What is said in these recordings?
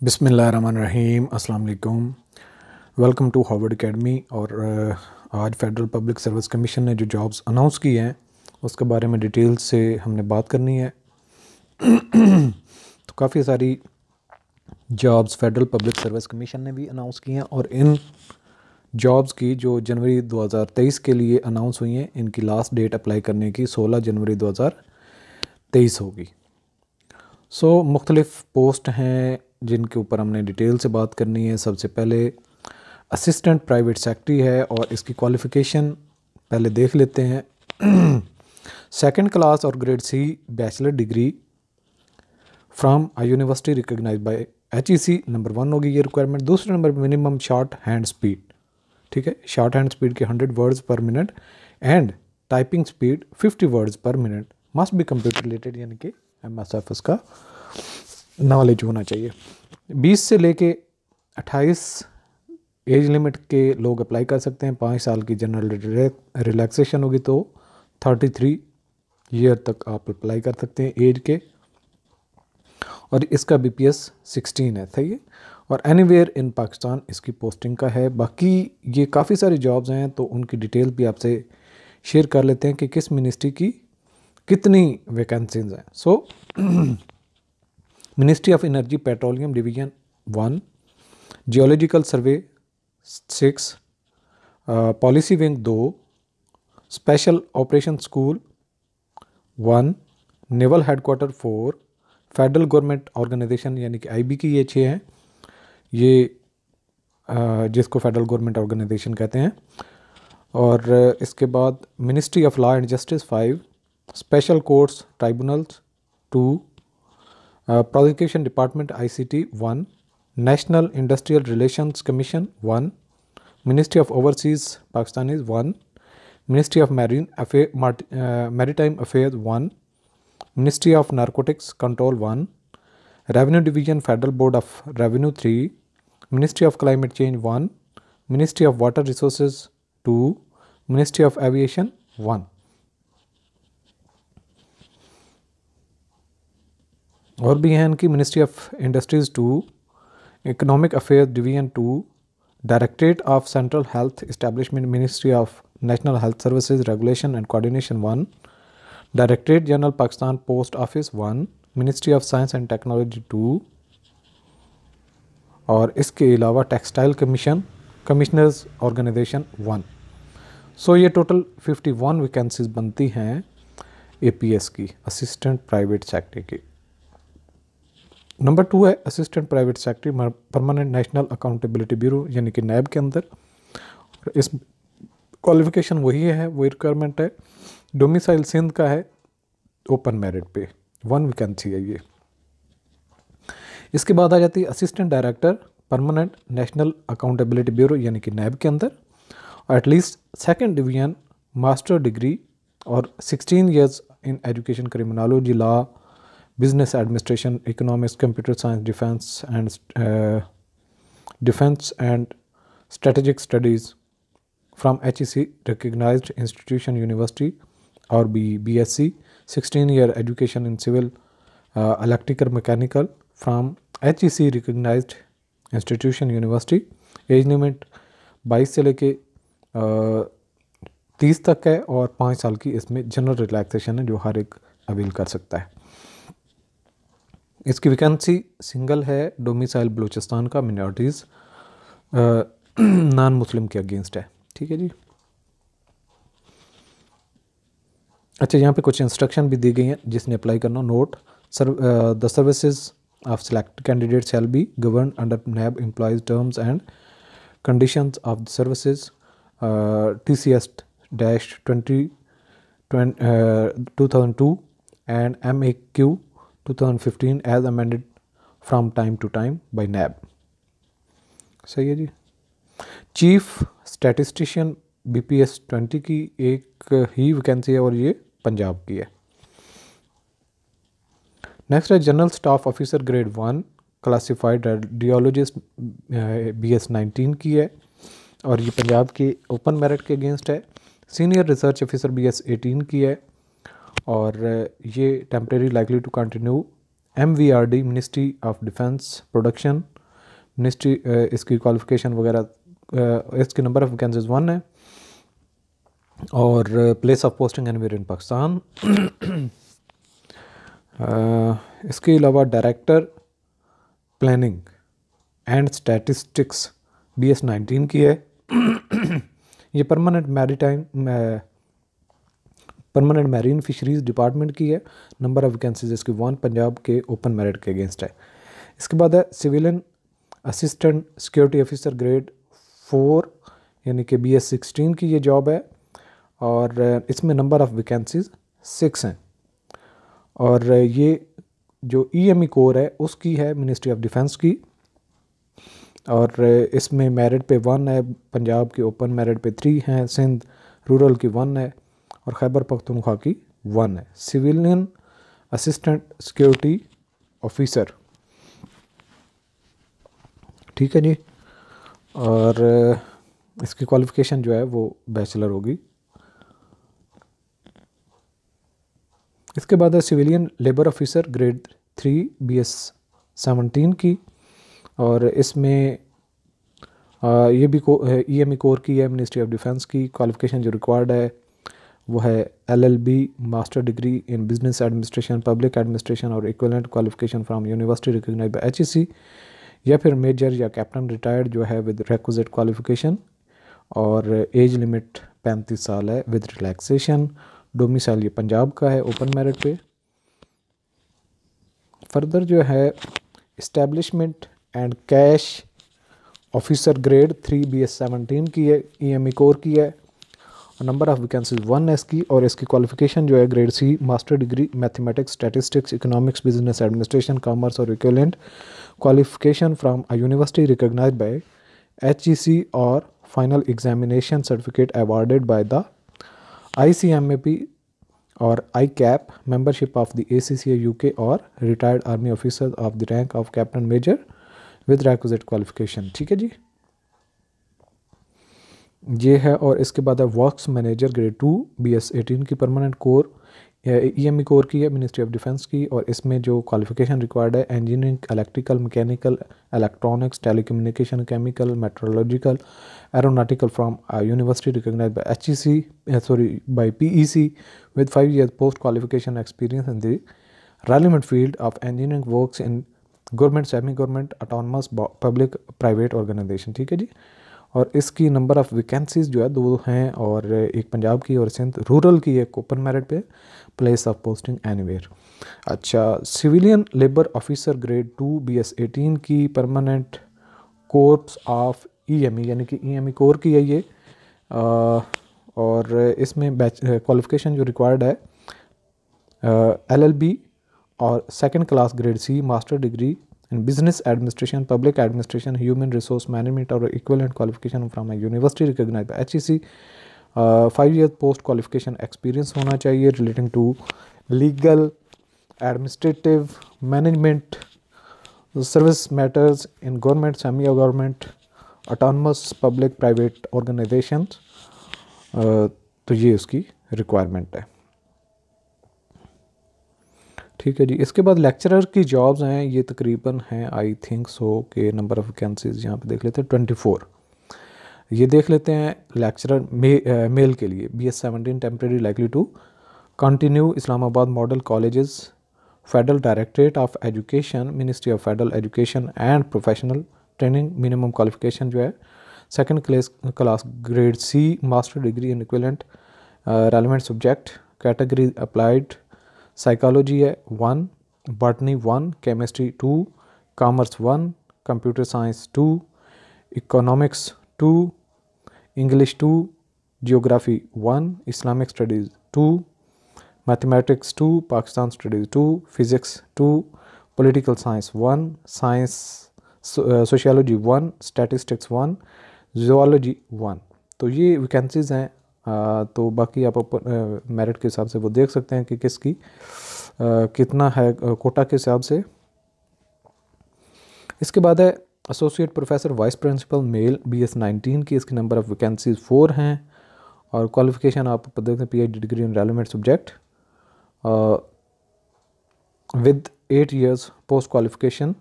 बिस्मिल्लाहिर्रहमानिर्रहीम अस्सलाम वालेकुम। Welcome to Harvard academy. और आज फेडरल पब्लिक सर्विस कमीशन ने जो जॉब्स अनाउंस की हैं उसके बारे में डिटेल से हमने बात करनी है। तो काफ़ी सारी jobs federal public service commission ने भी अनाउंस की हैं और इन जॉब्स की जो जनवरी 2023 के लिए अनाउंस हुई हैं, इनकी लास्ट डेट अप्लाई करने की 16 जनवरी 2023 होगी। मुख्तलिफ़ पोस्ट हैं जिनके ऊपर हमने डिटेल से बात करनी है। सबसे पहले असिस्टेंट प्राइवेट सेक्रेटरी है और इसकी क्वालिफ़िकेशन पहले देख लेते हैं। सेकंड क्लास और grade C bachelor degree from a university recognise by HEC number 1 होगी ये रिक्वायरमेंट। दूसरे नंबर पर मिनिमम शॉर्ट हैंड स्पीड, ठीक है, शॉर्ट हैंड स्पीड के 100 वर्ड्स पर minute and typing speed 50 words पर minute must be computer related, यानी कि MS ऑफिस का नॉलेज होना चाहिए। 20 से लेके 28 एज लिमिट के लोग अप्लाई कर सकते हैं। 5 साल की जनरल रिलैक्सेशन होगी तो 33 ईयर तक आप अप्लाई कर सकते हैं एज के। और इसका BPS 16 है, सही है। और एनीवेयर इन पाकिस्तान इसकी पोस्टिंग का है। बाकी ये काफ़ी सारी जॉब्स हैं तो उनकी डिटेल भी आपसे शेयर कर लेते हैं कि किस मिनिस्ट्री की कितनी वैकेंसीज हैं। Ministry of energy petroleum division 1, geological survey 6, policy wing 2, special operation school 1, naval headquarter 4, federal government organisation यानी कि IB की ये 6 हैं, ये जिसको फेडरल गवर्नमेंट ऑर्गेनाइजेशन कहते हैं। और इसके बाद ministry of law and justice 5, special courts tribunals 2, prosecution department ICT 1, national industrial relations commission 1, ministry of overseas Pakistanis 1, ministry of maritime affairs 1, ministry of narcotics control 1, revenue division federal board of revenue 3, ministry of climate change 1, ministry of water resources 2, ministry of aviation 1। और भी हैं इनकी ministry of industries 2, economic affairs division 2, directorate of central health establishment ministry of national health services regulation and coordination 1, directorate general Pakistan post office 1, ministry of science and technology 2। और इसके अलावा textile commissioners organisation 1। ये total 51 vacancies बनती हैं APS की, assistant private secretary की। Number 2 है assistant private secretary permanent national accountability bureau यानी कि NAB के अंदर। इस क्वालिफिकेशन वही है, वही रिक्वायरमेंट है। डोमिसाइल सिंध का है, ओपन मेरिट पे 1 वैकेंसी है ये। इसके बाद आ जाती है assistant director permanent national accountability bureau यानी कि NAB के अंदर, और at least 2nd division master degree और 16 years in education criminology law business administration economics computer science defence and strategic studies from HEC recognised institution university और BSc 16 year education in civil electrical mechanical from HEC recognised institution university. Age limit 22 से लेके 30 तक है और 5 साल की इसमें general relaxation है जो हर एक अवील कर सकता है। इसकी वैकेंसी सिंगल है, डोमिसाइल बलूचिस्तान का, मिनॉरिटीज़ नॉन मुस्लिम के अगेंस्ट है, ठीक है जी। अच्छा, यहाँ पे कुछ इंस्ट्रक्शन भी दी गई हैं जिसने अप्लाई करना। Note, the services of selected candidate shall be govern under NAB employees terms and conditions of the services TCS-2002 and MAQ 2015 as amended from time to time by NAB। सही है जी। Chief statistician BPS 20 की एक ही vacancy है और ये पंजाब की है। Next है general staff officer grade 1 classified radiologist BS 19 की है और ये पंजाब के ओपन मेरिट के अगेंस्ट है। सीनियर रिसर्च ऑफिसर BS 18 की है और ये temporary likely to continue MVRD ministry of defence production ministry, इसकी क्वालिफ़िकेशन वगैरह, इसकी नंबर ऑफ़ वैकेंसीज 1 है। और place of posting anywhere in Pakistan. इसके अलावा director planning and statistics BS19 की है। ये परमानेंट मैरीन फिशरीज़ डिपार्टमेंट की है। नंबर ऑफ़ वैकेंसीज इसकी 1 पंजाब के ओपन मेरिट के अगेंस्ट है। इसके बाद है civilian assistant security officer grade 4 यानी कि BS16 की ये जॉब है और इसमें नंबर ऑफ़ वैकेंसीज 6 हैं। और ये जो EME कोर है उसकी है मिनिस्ट्री ऑफ डिफेंस की और इसमें मेरिट पे 1 है, पंजाब के ओपन मेरिट पे 3 हैं, सिंध रूरल की 1 है और खैबर पख्तूनख्वा की 1 है। सिविलियन असिस्टेंट सिक्योरिटी ऑफिसर, ठीक है जी। और इसकी क्वालिफ़िकेशन जो है वो बैचलर होगी। इसके बाद है civilian labour officer grade 3 BS17 की और इसमें ये भी EME कोर की है मिनिस्ट्री ऑफ डिफेंस की। क्वालिफ़िकेशन जो रिक्वायर्ड है वो है LLB master degree in business administration, public administration और equivalent qualification from university recognised by HEC या फिर मेजर या कैप्टन रिटायर्ड जो है विद रिक्विजिट क्वालिफ़िकेशन और एज लिमिट 35 साल है विद रिलैक्सेशन। डोमिसाइल ये पंजाब का है ओपन मेरिट पे। फर्दर जो है establishment and cash officer grade 3 BS17 की है, EME कोर की है। नंबर ऑफ़ वैकेंसीज 1 है इसकी और इसकी क्वालिफ़िकेशन जो है grade C master degree mathematics, statistics, economics, business administration, commerce और equivalent qualification from a university recognised by HEC और final examination certificate awarded by the ICMAP और ICAP membership of the ACCA UK और retired army officer of the rank of captain major with requisite qualification, ठीक है जी, ये है। और इसके बाद है वर्क्स मैनेजर ग्रेड 2 BS18 की परमानेंट कोर EME कोर की है मिनिस्ट्री ऑफ डिफेंस की और इसमें जो क्वालिफ़िकेशन रिक्वायर्ड है engineering, electrical, mechanical, electronics, telecommunication, chemical, metrological, aeronautical from university recognised by HEC by PEC with 5 years post qualification experience in the relevant field of engineering works in government, semi government, autonomous, public, private organization, ठीक है जी। और इसकी number of vacancies जो है 2 हैं और एक पंजाब की और सिंध रूरल की एक ओपन मेरिट पे, प्लेस ऑफ पोस्टिंग एनीवेयर। अच्छा, civilian labour officer grade 2 BS18 की परमानेंट कोर्स ऑफ EME यानी कि EME कोर की है ये और इसमें क्वालिफ़िकेशन जो रिक्वायर्ड है LLB और second class grade C master degree in business administration, public administration, human resource management और equivalent qualification from university recognised by HEC। 5 year post qualification experience होना चाहिए relating to legal, administrative, management, service matters in government, semi government, autonomous, public, private organisation. तो ये उसकी requirement है, ठीक है जी। इसके बाद लेक्चरर की जॉब्स हैं, ये तकरीबन हैं आई थिंक सो के नंबर ऑफ़ वैकेंसीज यहाँ पे देख लेते हैं 24। ये देख लेते हैं लेक्चरर मेल के लिए BS17 temporary likely to continue Islamabad model colleges, federal directorate of education, ministry of federal education and professional training. Minimum qualification जो है second class grade C master degree in equivalent relevant subject. Category applied psychology है 1, botany 1, chemistry 2, commerce 1, computer science 2, economics 2, English 2, geography 1, Islamic studies 2, mathematics 2, Pakistan studies 2, physics 2, political science 1, science sociology 1, statistics 1, zoology 1। तो ये vacancies हैं। तो बाकी आप merit के हिसाब से वो देख सकते हैं कि किसकी कितना है कोटा के हिसाब से। इसके बाद है associate professor vice principal male BS19 की, इसकी नंबर ऑफ़ वैकेंसीज 4 हैं और क्वालिफ़िकेशन आप देखते हैं PhD degree in relevant subject with 8 years post qualification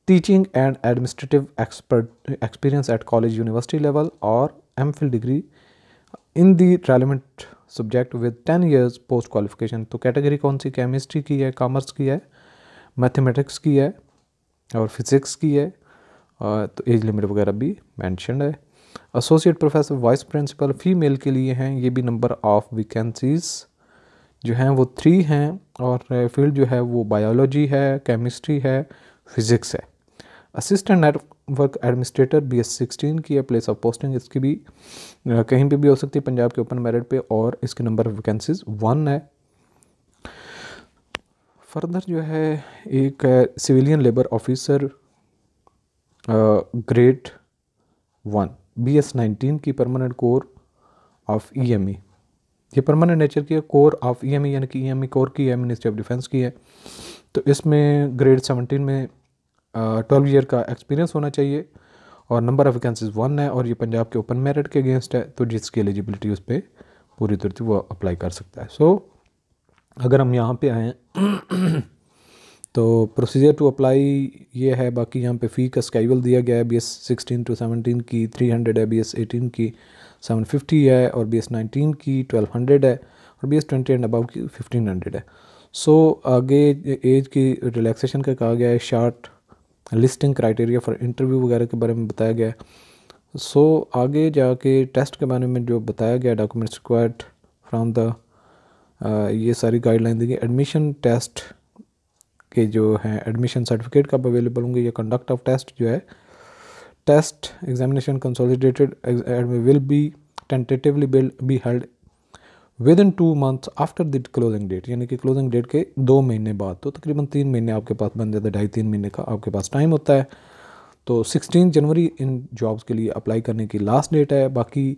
teaching and administrative experience at college university level or MPhil degree in the relevant subject with 10 years post qualification। तो category कौन सी, chemistry की है, commerce की है, mathematics की है और physics की है। तो एज लिमिट वगैरह भी मैंशनड है। Associate professor, vice principal female के लिए हैं, ये भी नंबर ऑफ़ वैकेंसीज़ जो हैं वो 3 हैं और फील्ड जो है वो बायोलॉजी है, केमिस्ट्री है, फिज़िक्स है। असिस्टेंट नेटवर्क एडमिनिस्ट्रेटर BS16 की है। प्लेस ऑफ पोस्टिंग इसकी भी कहीं पे भी हो सकती है, पंजाब के ओपन मेरिट पे, और इसके नंबर ऑफ वैकेंसीज़ 1 है। फर्दर जो है एक civilian labour officer grade 1 BS19 की परमानेंट कोर ऑफ EME, ये परमानेंट नेचर की है। कोर ऑफ EME यानी कि EME कोर की है, मिनिस्ट्री ऑफ डिफेंस की है। तो इसमें ग्रेड 17 में 12 ईयर का एक्सपीरियंस होना चाहिए और नंबर ऑफ वैकेंसीज 1 है और ये पंजाब के ओपन मेरिट के अगेंस्ट है, तो जिसकी एलिजिबिलिटी उस पर पूरी तरह से वो अप्लाई कर सकता है। सो अगर हम यहाँ पे आएँ तो प्रोसीजर टू अप्लाई ये है। बाकी यहाँ पे फ़ी का स्केड्यूल दिया गया है। BS16 to 17 की 300 है, BS18 की 750 है और BS19 की 1200 है और BS20 एंड अबव की 1500 है। सो आगे एज की रिलैक्सेशन का कहा गया है, short listing criteria for interview वगैरह के बारे में बताया गया है। सो आगे जाके टेस्ट के बारे में जो बताया गया, डॉक्यूमेंट्स रिक्वायर्ड फ्राम द ये सारी गाइडलाइन दी गई। एडमिशन टेस्ट के जो हैं एडमिशन सर्टिफिकेट कब अवेलेबल होंगे, या कंडक्ट ऑफ टेस्ट जो है, test examination consolidated will be tentatively be held within 2 months after the closing date, यानी कि क्लोजिंग डेट के 2 महीने बाद। तो तकरीबन 3 महीने आपके पास बन जाता है, 2.5-3 महीने का आपके पास टाइम होता है। तो 16 जनवरी इन जॉब्स के लिए अप्लाई करने की लास्ट डेट है। बाकी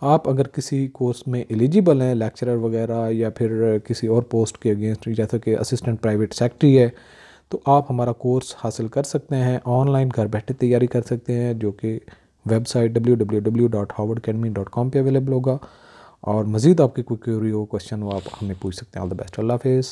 आप अगर किसी कोर्स में एलिजिबल हैं, लेक्चरर वगैरह या फिर किसी और पोस्ट के अगेंस्ट, जैसा कि असिस्टेंट प्राइवेट सेक्रेटरी है, तो आप हमारा कोर्स हासिल कर सकते हैं, ऑनलाइन घर बैठे तैयारी कर सकते हैं, जो कि वेबसाइट www.howardacademy.com पे अवेलेबल होगा। और मज़ीद आपकी कोई क्वेरी हो, क्वेश्चन हो, आप हमें पूछ सकते हैं। ऑल द बेस्ट, अल्लाह हाफिज़।